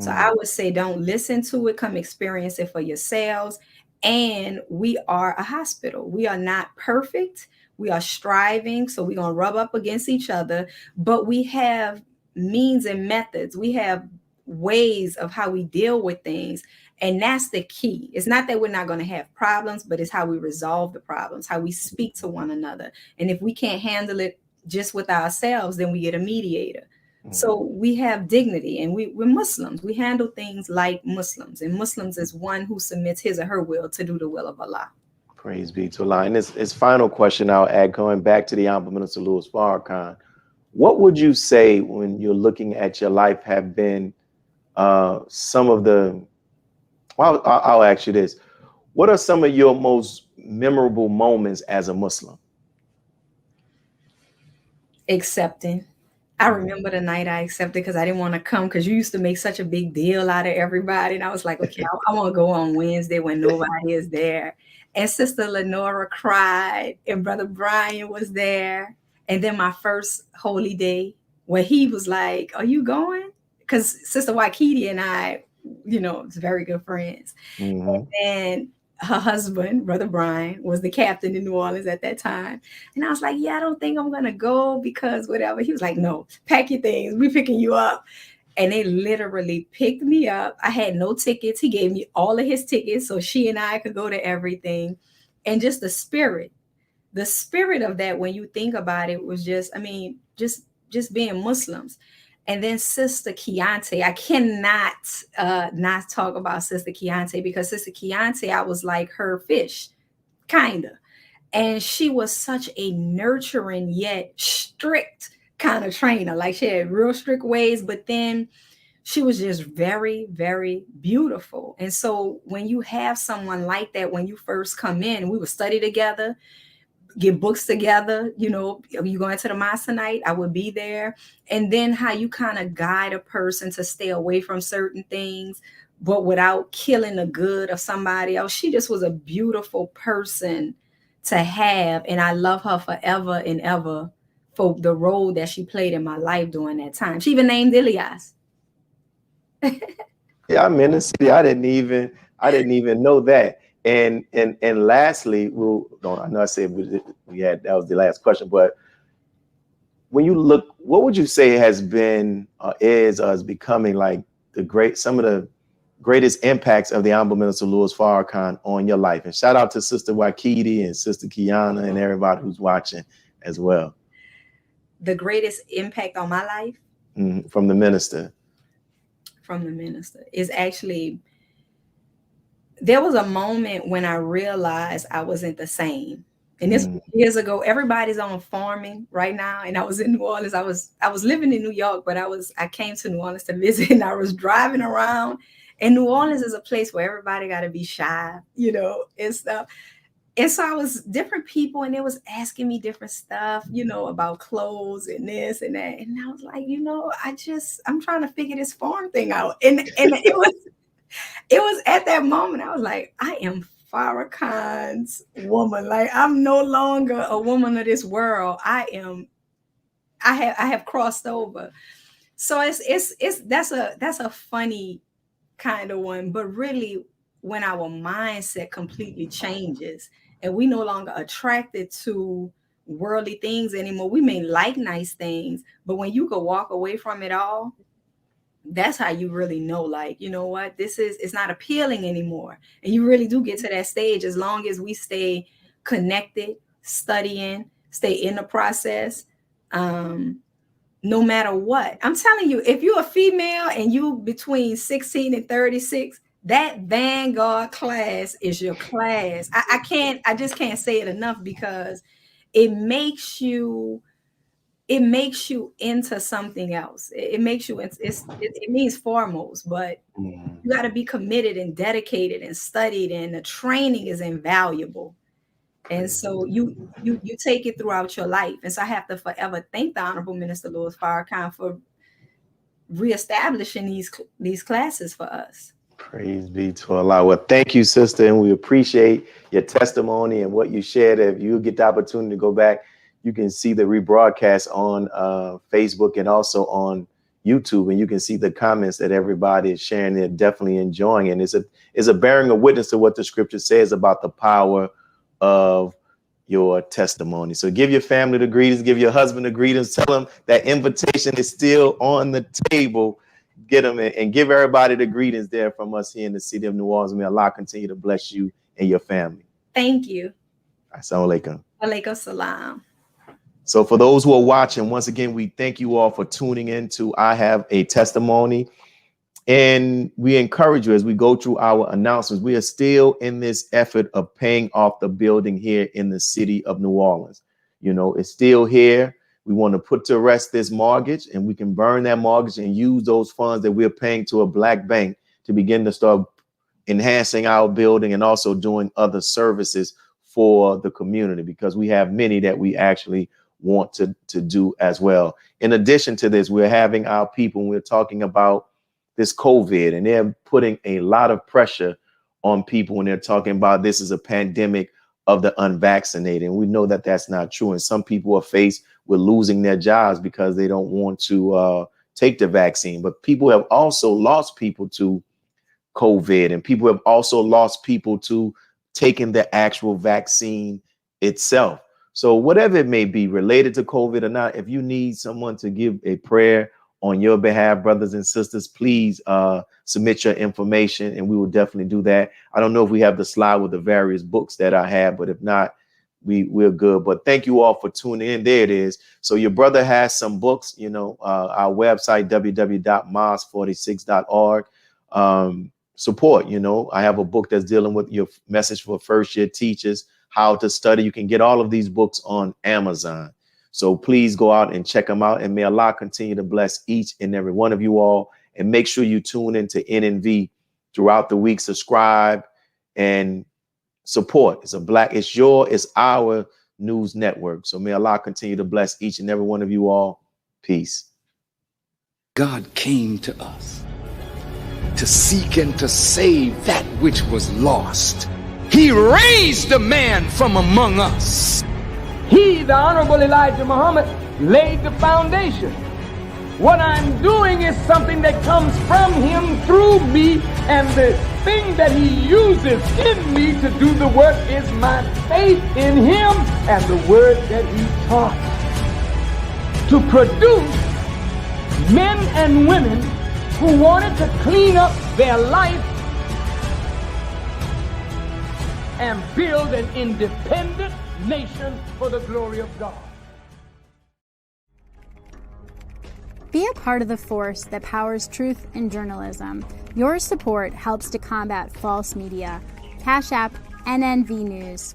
So I would say don't listen to it, come experience it for yourselves. And we are a hospital. We are not perfect. We are striving. So we're going to rub up against each other, but we have means and methods. We have ways of how we deal with things. And that's the key. It's not that we're not going to have problems, but it's how we resolve the problems, how we speak to one another. And if we can't handle it just with ourselves, then we get a mediator. So we have dignity, and we're Muslims. We handle things like Muslims, and Muslims is one who submits his or her will to do the will of Allah. Praise be to Allah. And this final question I'll add, going back to the Honorable Minister Louis Farrakhan, what would you say when you're looking at your life have been some of the, well, I'll ask you this. What are some of your most memorable moments as a Muslim? Accepting. I remember the night I accepted because I didn't want to come, because you used to make such a big deal out of everybody. And I was like, okay, I want to go on Wednesday when nobody is there. And Sister Lenora cried, and Brother Brian was there. And then my first holy day, where he was like, are you going? Because Sister Wakiti and I, it's very good friends. And then her husband, Brother Brian, was the captain in New Orleans at that time. And I was like, yeah, I don't think I'm going to go because whatever. He was like, no, pack your things. We're picking you up. And they literally picked me up. I had no tickets. He gave me all of his tickets so she and I could go to everything. And just the spirit of that, when you think about it, was just being Muslims. And then Sister Keontae, I cannot not talk about Sister Keontae, because Sister Keontae, I was like her fish, kind of. And she was such a nurturing yet strict kind of trainer. Like, she had real strict ways, but then she was just very, very beautiful. And so when you have someone like that, when you first come in, we would study together, get books together, you going to the mosque tonight, I would be there. And then how you kind of guide a person to stay away from certain things, but without killing the good of somebody else. She just was a beautiful person to have. And I love her forever and ever for the role that she played in my life during that time. She even named Ilyas. Yeah, I mean, see, I didn't even know that. And lastly, I know I said we had, that was the last question, but when you look, what would you say has been is becoming like some of the greatest impacts of the Honorable Minister Louis Farrakhan on your life? And shout out to Sister Wakiti and Sister Kiana and everybody who's watching as well. The greatest impact on my life? From the minister. From the minister is actually, there was a moment when I realized I wasn't the same. And this was years ago. Everybody's on farming right now. And I was in New Orleans. I was living in New York, but I came to New Orleans to visit, and I was driving around. And New Orleans is a place where everybody got to be shy, and stuff. And so I was different people, and they was asking me different stuff, about clothes and this and that. And I was like, I'm trying to figure this farm thing out. And it was at that moment I was like, I am Farrakhan's woman. Like, I'm no longer a woman of this world. I have crossed over. So that's a funny kind of one, but really when our mindset completely changes and we no longer attracted to worldly things anymore. We may like nice things, but when you could walk away from it all, that's how you really know, like, you know what, it's not appealing anymore. And you really do get to that stage as long as we stay connected, studying, stay in the process, no matter what. I'm telling you, if you're a female and you between 16 and 36, that Vanguard class is your class. I just can't say it enough, because it makes you into something else. It makes you, it means foremost, but you got to be committed and dedicated and studied, and the training is invaluable. And so you take it throughout your life. And so I have to forever thank the Honorable Minister Louis Farrakhan for reestablishing these classes for us. Praise be to Allah. Well, thank you, sister, and we appreciate your testimony and what you shared. If you get the opportunity to go back, you can see the rebroadcast on Facebook and also on YouTube, and you can see the comments that everybody is sharing. They're definitely enjoying, and it's a bearing of witness to what the scripture says about the power of your testimony. So give your family the greetings, give your husband the greetings, tell them that invitation is still on the table. Get them and give everybody the greetings there from us here in the city of New Orleans. May Allah continue to bless you and your family. Thank you. Assalamu alaikum. Alaikum salam. So for those who are watching, once again, we thank you all for tuning in to I Have a Testimony. And we encourage you as we go through our announcements. We are still in this effort of paying off the building here in the city of New Orleans. It's still here. We want to put to rest this mortgage, and we can burn that mortgage and use those funds that we're paying to a black bank to begin to start enhancing our building and also doing other services for the community, because we have many that we actually want to do as well. In addition to this, we're having our people, we're talking about this COVID, and they're putting a lot of pressure on people when they're talking about this is a pandemic of the unvaccinated. And we know that that's not true. And some people are faced with losing their jobs because they don't want to take the vaccine. But people have also lost people to COVID, and people have also lost people to taking the actual vaccine itself. So whatever it may be related to COVID or not, if you need someone to give a prayer on your behalf, brothers and sisters, please submit your information and we will definitely do that. I don't know if we have the slide with the various books that I have, but if not, we're good. But thank you all for tuning in. There it is. So your brother has some books, our website, www.mos46.org. Support, I have a book that's dealing with your message for first year teachers, how to study. You can get all of these books on Amazon. So please go out and check them out, and may Allah continue to bless each and every one of you all. And make sure you tune into NNV throughout the week. Subscribe and support. It's our news network. So may Allah continue to bless each and every one of you all. Peace. God came to us to seek and to save that which was lost. He raised a man from among us. He, the Honorable Elijah Muhammad, laid the foundation. What I'm doing is something that comes from him through me, and the thing that he uses in me to do the work is my faith in him and the word that he taught. To produce men and women who wanted to clean up their life and build an independent nation for the glory of God. Be a part of the force that powers truth in journalism. Your support helps to combat false media. Cash App NNV News.